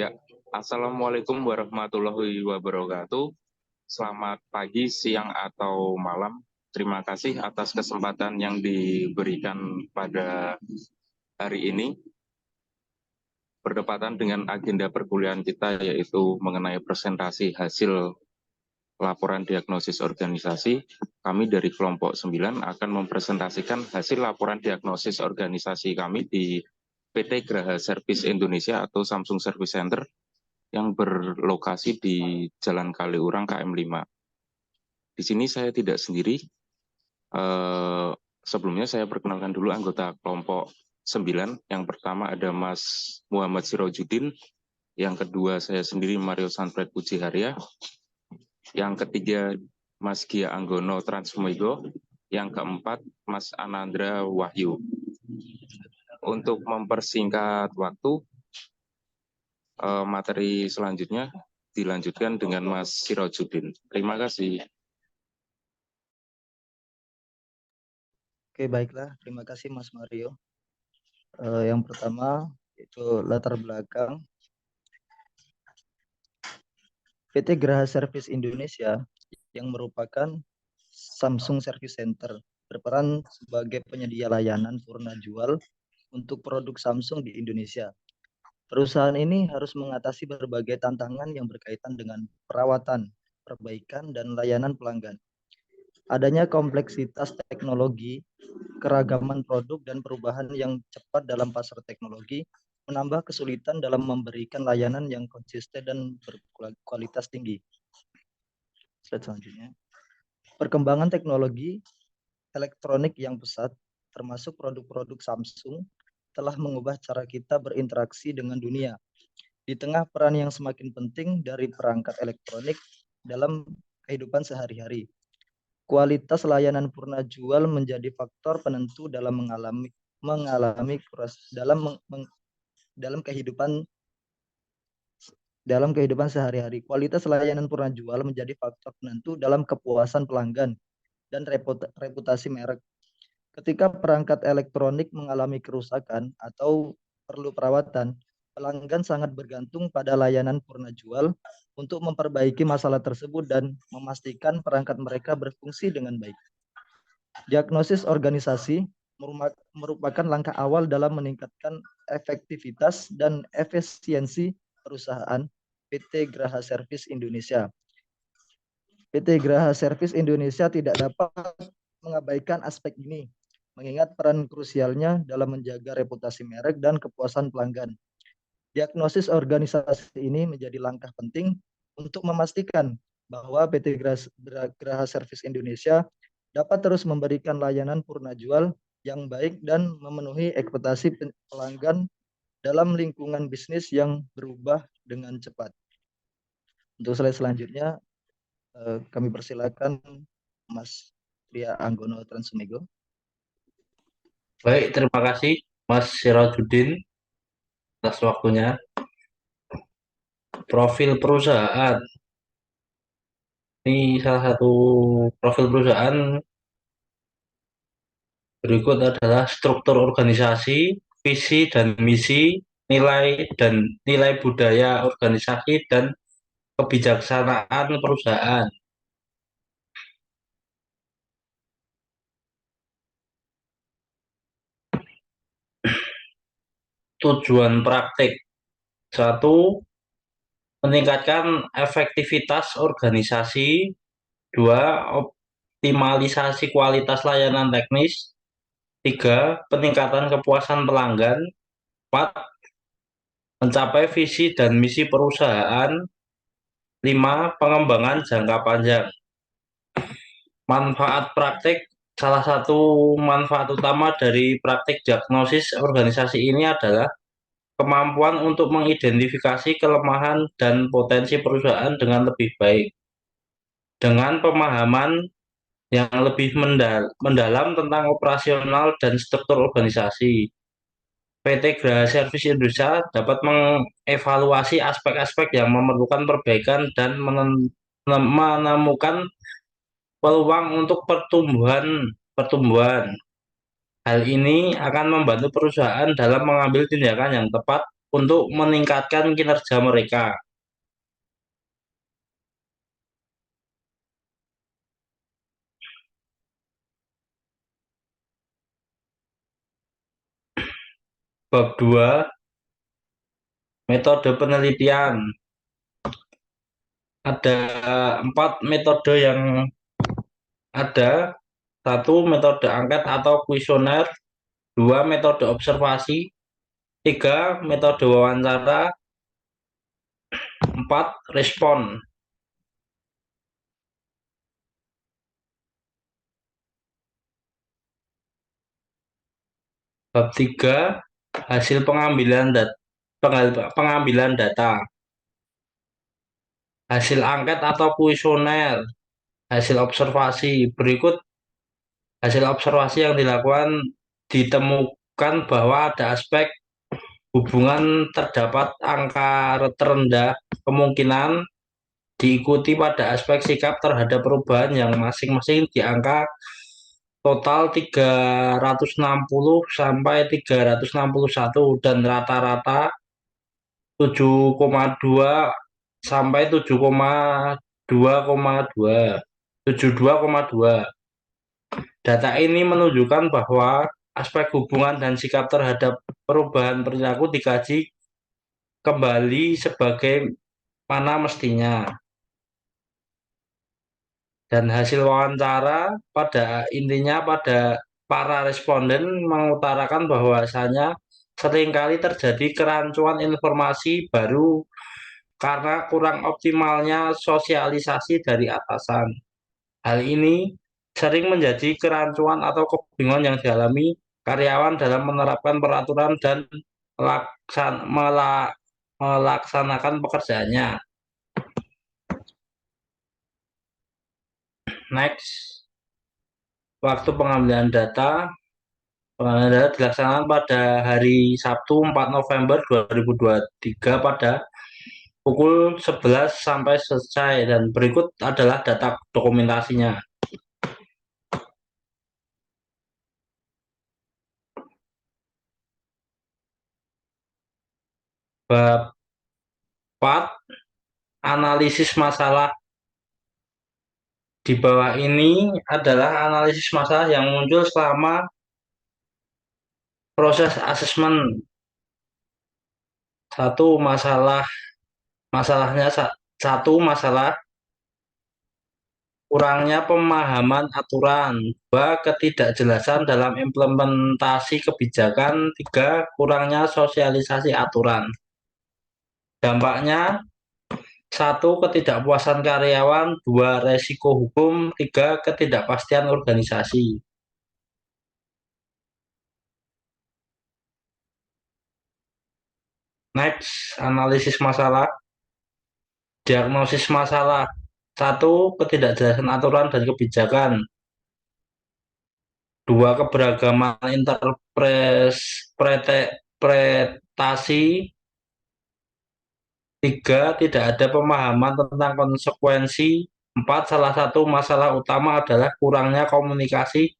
Ya, Assalamualaikum warahmatullahi wabarakatuh. Selamat pagi, siang, atau malam. Terima kasih atas kesempatan yang diberikan pada hari ini. Berdepatan dengan agenda perkuliahan kita, yaitu mengenai presentasi hasil laporan diagnosis organisasi, kami dari kelompok 9 akan mempresentasikan hasil laporan diagnosis organisasi kami di PT Graha Service Indonesia atau Samsung Service Center yang berlokasi di Jalan Kaliurang KM 5. Di sini saya tidak sendiri. Sebelumnya saya perkenalkan dulu anggota kelompok 9. Yang pertama ada Mas Muhammad Sirojudin. Yang kedua saya sendiri Mario Sanfred Pujiharya. Yang ketiga Mas Gia Anggono Transmego. Yang keempat Mas Anandra Wahyu. Untuk mempersingkat waktu, materi selanjutnya dilanjutkan dengan Mas Sirojudin. Terima kasih. Oke, baiklah. Terima kasih Mas Mario. Yang pertama itu latar belakang PT Graha Service Indonesia yang merupakan Samsung Service Center berperan sebagai penyedia layanan purna jual untuk produk Samsung di Indonesia. Perusahaan ini harus mengatasi berbagai tantangan yang berkaitan dengan perawatan, perbaikan, dan layanan pelanggan. Adanya kompleksitas teknologi, keragaman produk, dan perubahan yang cepat dalam pasar teknologi menambah kesulitan dalam memberikan layanan yang konsisten dan berkualitas tinggi. Slide selanjutnya. Perkembangan teknologi elektronik yang pesat, termasuk produk-produk Samsung, telah mengubah cara kita berinteraksi dengan dunia. Di tengah peran yang semakin penting dari perangkat elektronik dalam kehidupan sehari-hari, kualitas layanan purna jual menjadi faktor penentu dalam dalam kehidupan sehari-hari. Kualitas layanan purna jual menjadi faktor penentu dalam kepuasan pelanggan dan reputasi merek. Ketika perangkat elektronik mengalami kerusakan atau perlu perawatan, pelanggan sangat bergantung pada layanan purna jual untuk memperbaiki masalah tersebut dan memastikan perangkat mereka berfungsi dengan baik. Diagnosis organisasi merupakan langkah awal dalam meningkatkan efektivitas dan efisiensi perusahaan PT Graha Service Indonesia. PT Graha Service Indonesia tidak dapat mengabaikan aspek ini, mengingat peran krusialnya dalam menjaga reputasi merek dan kepuasan pelanggan. Diagnosis organisasi ini menjadi langkah penting untuk memastikan bahwa PT Graha Service Indonesia dapat terus memberikan layanan purna jual yang baik dan memenuhi ekspektasi pelanggan dalam lingkungan bisnis yang berubah dengan cepat. Untuk slide selanjutnya, kami persilakan Mas Ria Anggono Transmego. Baik, terima kasih Mas Sirojudin atas waktunya. Profil perusahaan. Ini salah satu profil perusahaan. Berikut adalah struktur organisasi, visi dan misi, nilai budaya organisasi dan kebijaksanaan perusahaan. Tujuan praktik. 1. Meningkatkan efektivitas organisasi. 2. Optimalisasi kualitas layanan teknis. 3. Peningkatan kepuasan pelanggan. 4. Mencapai visi dan misi perusahaan. 5. Pengembangan jangka panjang. Manfaat praktik. Salah satu manfaat utama dari praktik diagnosis organisasi ini adalah kemampuan untuk mengidentifikasi kelemahan dan potensi perusahaan dengan lebih baik. Dengan pemahaman yang lebih mendalam tentang operasional dan struktur organisasi, PT Graha Service Indonesia dapat mengevaluasi aspek-aspek yang memerlukan perbaikan dan menemukan peluang untuk pertumbuhan. Hal ini akan membantu perusahaan dalam mengambil tindakan yang tepat untuk meningkatkan kinerja mereka. Bab 2, metode penelitian. Ada 4 metode yang ada. 1, metode angket atau kuesioner. 2, metode observasi. 3, metode wawancara. 4, respon. Bab 3, hasil pengambilan data. Hasil angket atau kuesioner. Hasil observasi. Berikut hasil observasi yang dilakukan, ditemukan bahwa ada aspek hubungan, terdapat angka terendah kemungkinan diikuti pada aspek sikap terhadap perubahan yang masing-masing di angka total 360 sampai 361 dan rata-rata 7,2 sampai 72,2. Data ini menunjukkan bahwa aspek hubungan dan sikap terhadap perubahan perilaku dikaji kembali sebagai mana mestinya. Dan hasil wawancara pada intinya pada para responden mengutarakan bahwasanya seringkali terjadi kerancuan informasi baru karena kurang optimalnya sosialisasi dari atasan. Hal ini sering menjadi kerancuan atau kebingungan yang dialami karyawan dalam menerapkan peraturan dan melaksanakan pekerjaannya. Next, waktu pengambilan data. Pengambilan data dilaksanakan pada hari Sabtu 4 November 2023 pada pukul 11 sampai selesai, dan berikut adalah data dokumentasinya. Bab 4, analisis masalah. Di bawah ini adalah analisis masalah yang muncul selama proses asesmen. 1, masalahnya 1, masalah kurangnya pemahaman aturan. 2, ketidakjelasan dalam implementasi kebijakan. 3, kurangnya sosialisasi aturan. Dampaknya: 1, ketidakpuasan karyawan. 2, resiko hukum. 3, ketidakpastian organisasi. Next, analisis masalah. Diagnosis masalah. 1, ketidakjelasan aturan dan kebijakan. 2, keberagaman interpretasi. 3, tidak ada pemahaman tentang konsekuensi. 4, salah satu masalah utama adalah kurangnya komunikasi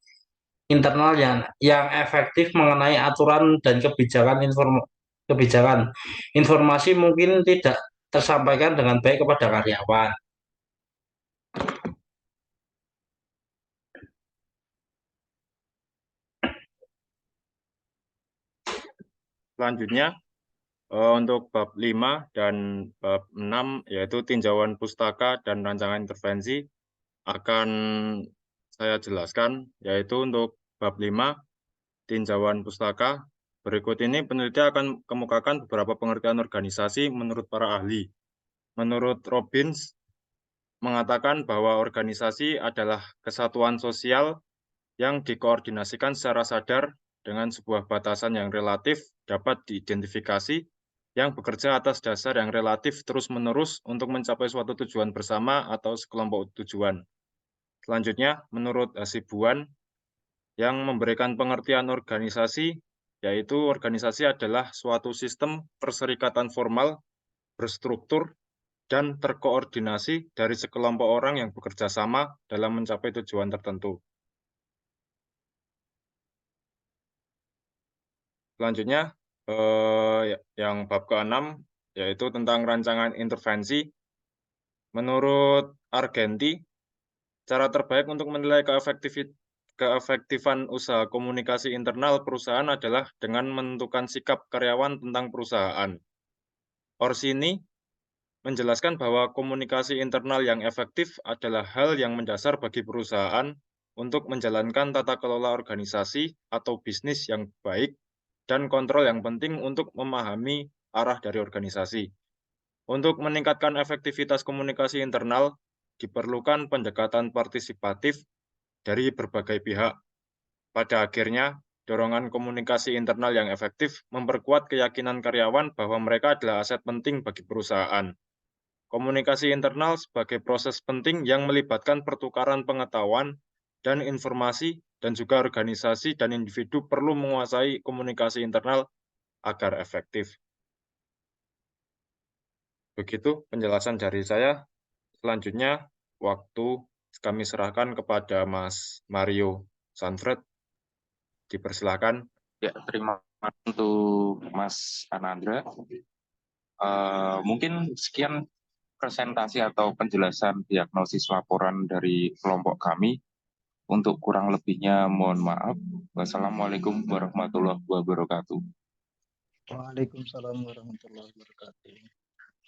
internal yang efektif mengenai aturan dan kebijakan. Informasi mungkin tidak tersampaikan dengan baik kepada karyawan. Selanjutnya, untuk bab 5 dan bab 6 yaitu tinjauan pustaka dan rancangan intervensi akan saya jelaskan, yaitu untuk bab 5 tinjauan pustaka. Berikut ini peneliti akan kemukakan beberapa pengertian organisasi menurut para ahli. Menurut Robbins, mengatakan bahwa organisasi adalah kesatuan sosial yang dikoordinasikan secara sadar dengan sebuah batasan yang relatif dapat diidentifikasi, yang bekerja atas dasar yang relatif terus-menerus untuk mencapai suatu tujuan bersama atau sekelompok tujuan. Selanjutnya, menurut Hasibuan, yang memberikan pengertian organisasi, yaitu organisasi adalah suatu sistem perserikatan formal, berstruktur, dan terkoordinasi dari sekelompok orang yang bekerja sama dalam mencapai tujuan tertentu. Selanjutnya, Yang bab ke-6 yaitu tentang rancangan intervensi. Menurut Argenti, cara terbaik untuk menilai keefektifan usaha komunikasi internal perusahaan adalah dengan menentukan sikap karyawan tentang perusahaan. Orsini menjelaskan bahwa komunikasi internal yang efektif adalah hal yang mendasar bagi perusahaan untuk menjalankan tata kelola organisasi atau bisnis yang baik dan kontrol yang penting untuk memahami arah dari organisasi. Untuk meningkatkan efektivitas komunikasi internal, diperlukan pendekatan partisipatif dari berbagai pihak. Pada akhirnya, dorongan komunikasi internal yang efektif memperkuat keyakinan karyawan bahwa mereka adalah aset penting bagi perusahaan. Komunikasi internal sebagai proses penting yang melibatkan pertukaran pengetahuan dan informasi, dan juga organisasi dan individu perlu menguasai komunikasi internal agar efektif. Begitu penjelasan dari saya. Selanjutnya, waktu kami serahkan kepada Mas Mario Sanfred. Dipersilakan. Ya, terima kasih untuk Mas Anandra. Mungkin sekian presentasi atau penjelasan diagnosis laporan dari kelompok kami. Untuk kurang lebihnya mohon maaf. Wassalamualaikum warahmatullahi wabarakatuh. Waalaikumsalam warahmatullahi wabarakatuh.